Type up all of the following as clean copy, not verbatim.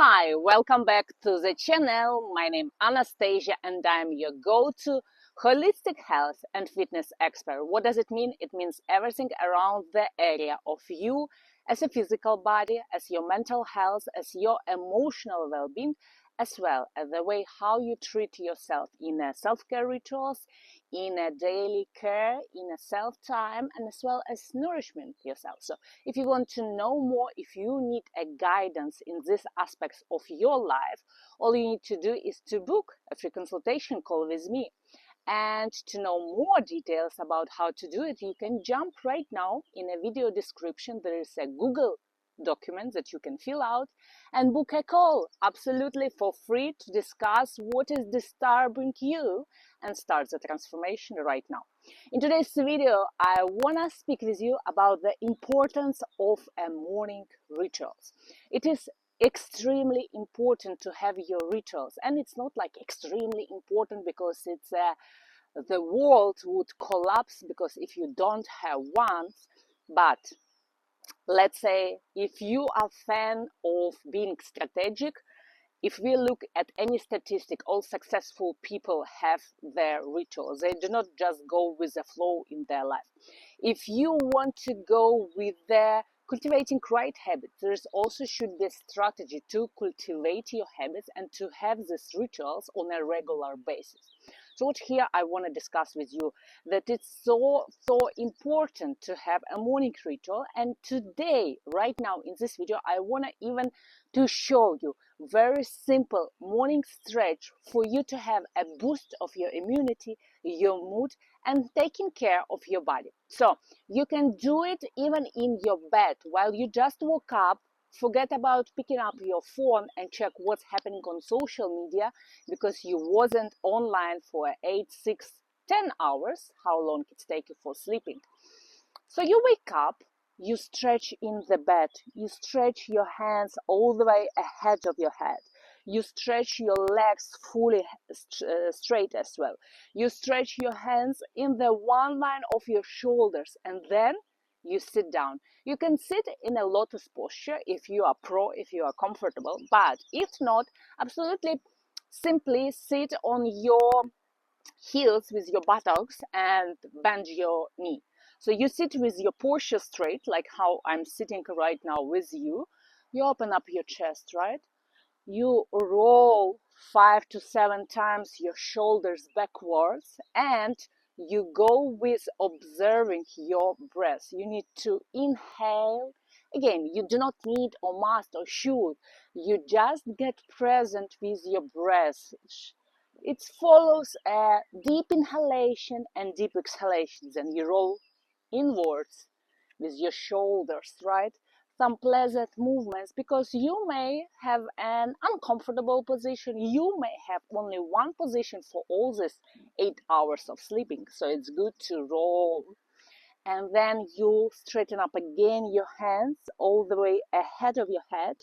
Hi, welcome back to the channel. My name is Anastasia and I'm your go-to holistic health and fitness expert. What does it mean? It means everything around the area of you as a physical body, as your mental health, as your emotional well-being, as well as the way how you treat yourself in self-care rituals, in a daily care, in a self-time, and as well as nourishment yourself. So if you want to know more, if you need a guidance in these aspects of your life, all you need to do is to book a free consultation call with me. And to know more details about how to do it, you can jump right now in a video description. There is a Google document that you can fill out and book a call absolutely for free to discuss what is disturbing you and start the transformation right now. In today's video, I want to speak with you about the importance of a morning rituals. It is extremely important to have your rituals, and it's not like extremely important because it's the world would collapse because if you don't have one. But let's say if you are a fan of being strategic, if we look at any statistic, all successful people have their rituals. They do not just go with the flow in their life. If you want to go with the cultivating right habits, there also should be a strategy to cultivate your habits and to have these rituals on a regular basis. So what here I want to discuss with you, that it's so important to have a morning ritual. And today, right now in this video, I want to even to show you very simple morning stretch for you to have a boost of your immunity, your mood, and taking care of your body. So you can do it even in your bed while you just woke up. Forget about picking up your phone and check what's happening on social media because you wasn't online for 8, 6, 10 hours, how long it takes you for sleeping. So you wake up, you stretch in the bed, you stretch your hands all the way ahead of your head. You stretch your legs fully straight as well. You stretch your hands in the one line of your shoulders, and then you sit down. You can sit in a lotus posture if you are if you are comfortable, but if not, absolutely simply sit on your heels with your buttocks and bend your knee. So you sit with your posture straight, like how I'm sitting right now with you. You open up your chest, right? You roll 5 to 7 times your shoulders backwards, and you go with observing your breath. You need to inhale. Again, you do not need or must or should. You just get present with your breath. It follows a deep inhalation and deep exhalation. Then you roll inwards with your shoulders, right? Some pleasant movements, because you may have an uncomfortable position. You may have only one position for all these 8 hours of sleeping. So it's good to roll. And then you straighten up again your hands all the way ahead of your head.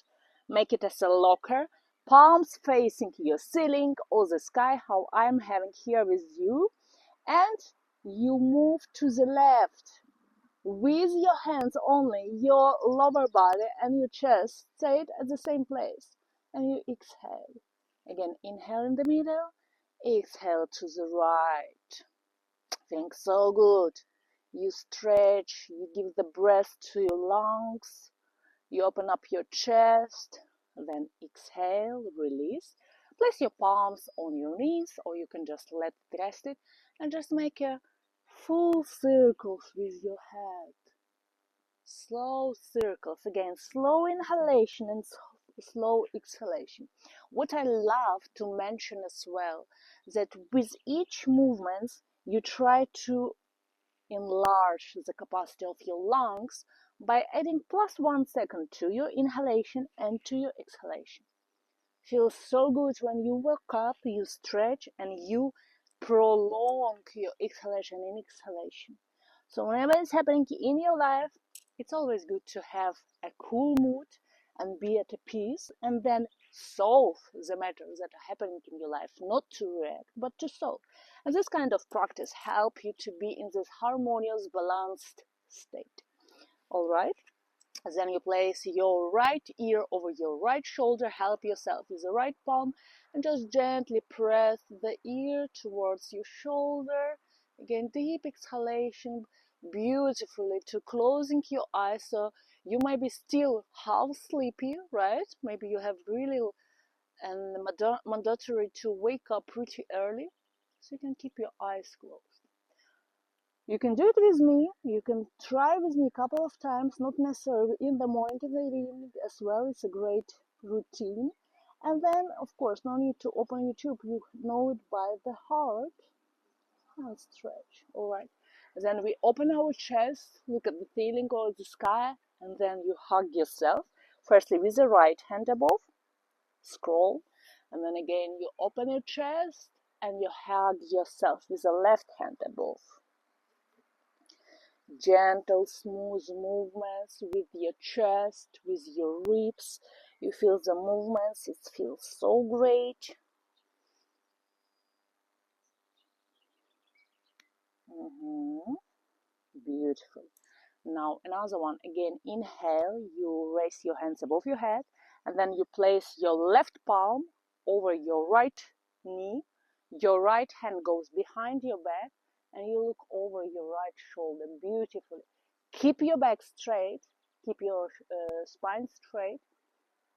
Make it as a locker. Palms facing your ceiling or the sky, how I'm having here with you. And you move to the left with your hands only, your lower body and your chest stayed at the same place. And you exhale. Again, inhale in the middle, exhale to the right. Feeling so good. You stretch, you give the breath to your lungs, you open up your chest, then exhale, release. Place your palms on your knees, or you can just let it rest it, and just make a full circles with your head. Slow circles. Again, slow inhalation and slow exhalation. What I love to mention as well, that with each movement, you try to enlarge the capacity of your lungs by adding plus 1 second to your inhalation and to your exhalation. Feels so good when you wake up, you stretch, and you prolong your exhalation and exhalation. So whenever it's happening in your life, it's always good to have a cool mood and be at peace, and then solve the matters that are happening in your life, not to react, but to solve. And this kind of practice help you to be in this harmonious, balanced state. All right. Then you place your right ear over your right shoulder, help yourself with the right palm, and just gently press the ear towards your shoulder. Again, deep exhalation, beautifully, to closing your eyes. So you might be still half sleepy, right? Maybe you have really and mandatory to wake up pretty early, so you can keep your eyes closed. You can do it with me. You can try with me a couple of times, not necessarily in the morning, in the evening as well. It's a great routine. And then, of course, no need to open YouTube. You know it by the heart. And stretch. All right. Then we open our chest, look at the ceiling or the sky, and then you hug yourself. Firstly, with the right hand above, scroll, and then again you open your chest and you hug yourself with the left hand above. Gentle, smooth movements with your chest, with your ribs. You feel the movements, it feels so great. Beautiful. Now another one. Again, inhale, you raise your hands above your head, and then you place your left palm over your right knee. Your right hand goes behind your back, and you look over your right shoulder beautifully. Keep your back straight, keep your spine straight,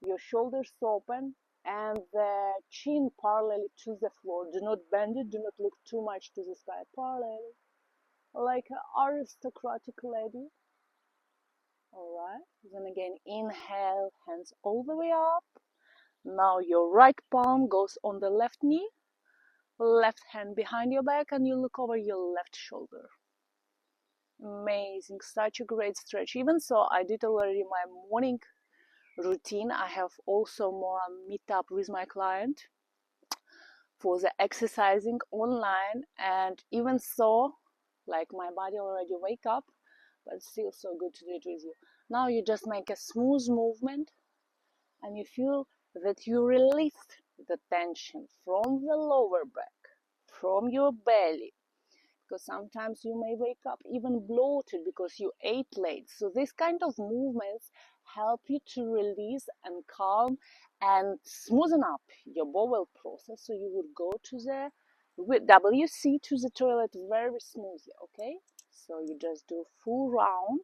your shoulders open, and the chin parallel to the floor. Do not bend it, do not look too much to the sky. Parallel, like an aristocratic lady. Alright, then again, inhale, hands all the way up. Now your right palm goes on the left knee, left hand behind your back, and you look over your left shoulder. Amazing, such a great stretch. Even so, I did already my morning routine. I have also more meetup with my client for the exercising online, and even so, like my body already wake up, but still so good to do it with you. Now you just make a smooth movement and you feel that you release the tension from the lower back, from your belly, because sometimes you may wake up even bloated because you ate late. So this kind of movements help you to release and calm and smoothen up your bowel process, so you would go to the WC, to the toilet very smoothly. Okay, so you just do full round.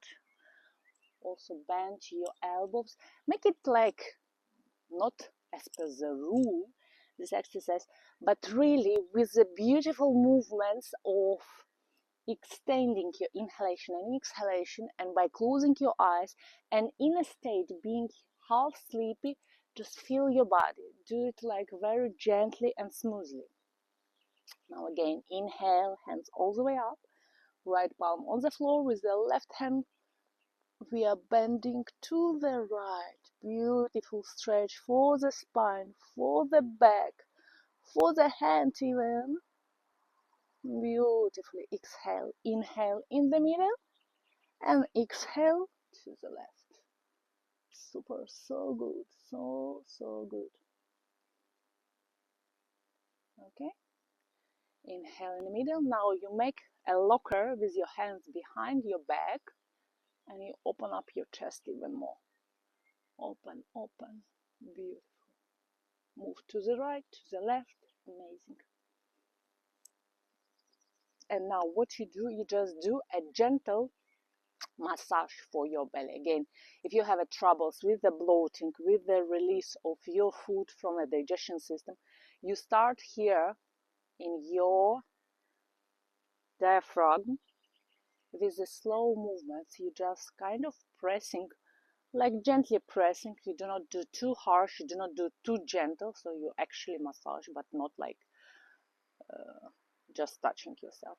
Also bend your elbows, make it like not as per the rule, this exercise, but really with the beautiful movements of extending your inhalation and exhalation, and by closing your eyes and in a state being half sleepy, just feel your body. Do it like very gently and smoothly. Now again, inhale, hands all the way up, right palm on the floor with the left hand. We are bending to the right. Beautiful stretch for the spine, for the back, for the hand even. Beautifully. Exhale. Inhale in the middle and exhale to the left. Super. So good. So good. Okay. Inhale in the middle. Now you make a locker with your hands behind your back and you open up your chest even more. Open, open. Beautiful. Move to the right, to the left. Amazing. And now what you do, you just do a gentle massage for your belly. Again, if you have troubles with the bloating, with the release of your food from the digestion system, you start here in your diaphragm with the slow movements. You just kind of pressing, like gently pressing. You do not do too harsh, you do not do too gentle, so you actually massage, but not like just touching yourself.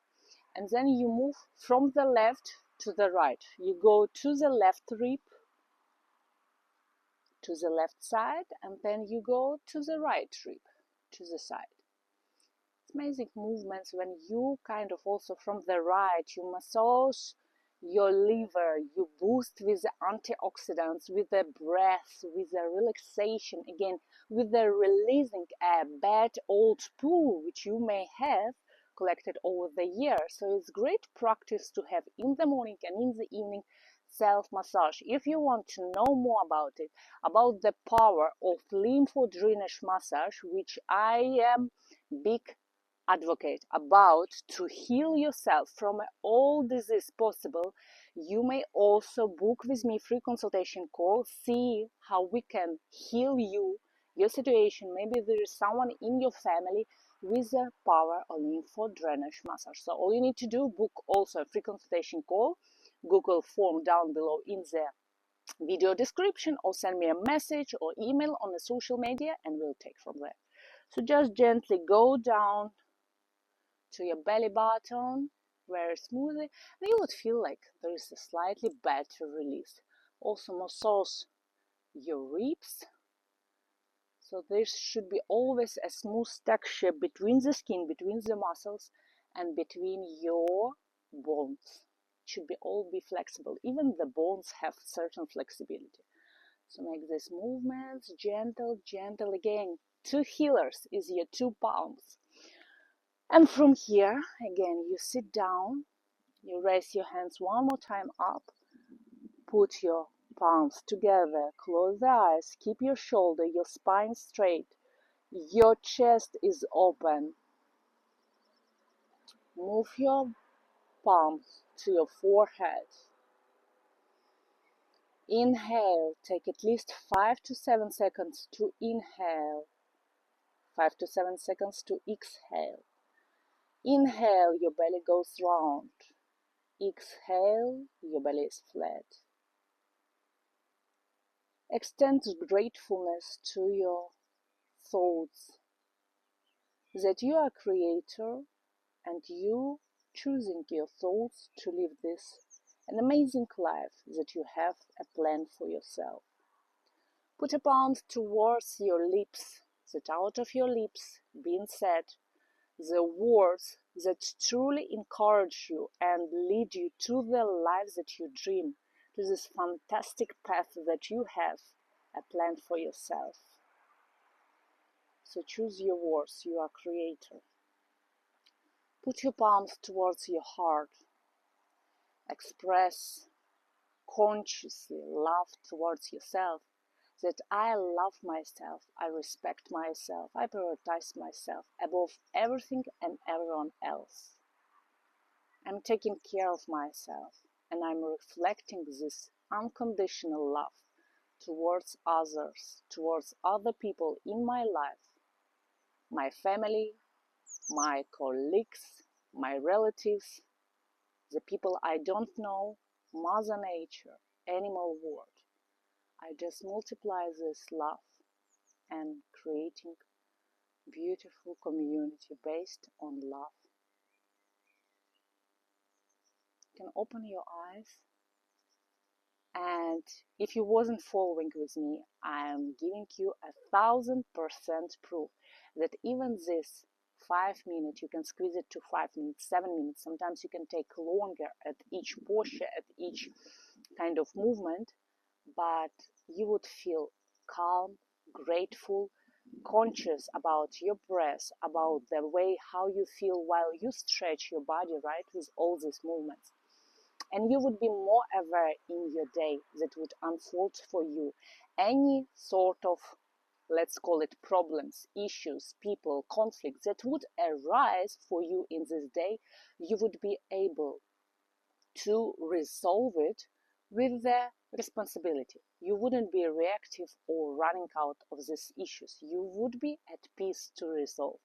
And then you move from the left to the right. You go to the left rib, to the left side, and then you go to the right rib, to the side. It's amazing movements when you kind of also from the right, you massage your liver, you boost with the antioxidants, with the breath, with the relaxation, again, with the releasing a bad old poo which you may have collected over the years. So it's great practice to have in the morning and in the evening self-massage. If you want to know more about it, about the power of lympho-drainage massage, which I am big advocate about, to heal yourself from all disease possible, you may also book with me free consultation call, see how we can heal you, your situation. Maybe there is someone in your family with the power of lympho drainage massage. So all you need to do, book also a free consultation call, Google form down below in the video description, or send me a message or email on the social media, and we'll take from there. So just gently go down to your belly button very smoothly, and you would feel like there is a slightly better release. Also massage your ribs, so there should be always a smooth texture between the skin, between the muscles, and between your bones. It should be all be flexible. Even the bones have certain flexibility. So make these movements gentle, gentle again. Two healers is your 2 palms. And from here, again, you sit down, you raise your hands one more time up, put your palms together, close the eyes, keep your shoulder, your spine straight, your chest is open. Move your palms to your forehead. Inhale, take at least 5 to 7 seconds to inhale, 5 to 7 seconds to exhale. Inhale, your belly goes round. Exhale, your belly is flat. Extend gratefulness to your thoughts that you are a creator and you choosing your thoughts to live this an amazing life that you have a plan for yourself. Put your palms towards your lips, that out of your lips being said the words that truly encourage you and lead you to the life that you dream, to this fantastic path that you have a plan for yourself. So choose your words, you are creator. Put your palms towards your heart. Express consciously love towards yourself, that I love myself, I respect myself, I prioritize myself above everything and everyone else. I'm taking care of myself, and I'm reflecting this unconditional love towards others, towards other people in my life, my family, my colleagues, my relatives, the people I don't know, Mother Nature, animal world. I just multiply this love and creating beautiful community based on love. You can open your eyes, and if you wasn't following with me, I am giving you 1,000% proof that even this 5 minutes, you can squeeze it to 5 minutes, 7 minutes. Sometimes you can take longer at each posture, at each kind of movement, but you would feel calm, grateful, conscious about your breath, about the way how you feel while you stretch your body, right, with all these movements. And you would be more aware in your day that would unfold for you. Any sort of, let's call it problems, issues, people, conflicts that would arise for you in this day, you would be able to resolve it with the responsibility. You wouldn't be reactive or running out of these issues. You would be at peace to resolve.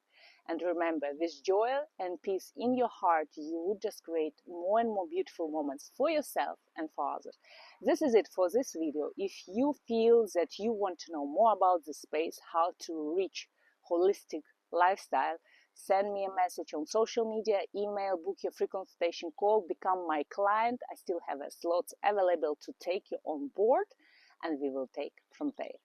And remember, with joy and peace in your heart, you would just create more and more beautiful moments for yourself and for others. This is it for this video. If you feel that you want to know more about this space, how to reach holistic lifestyle, send me a message on social media, email, book your free consultation call, become my client. I still have slots available to take you on board, and we will take from there.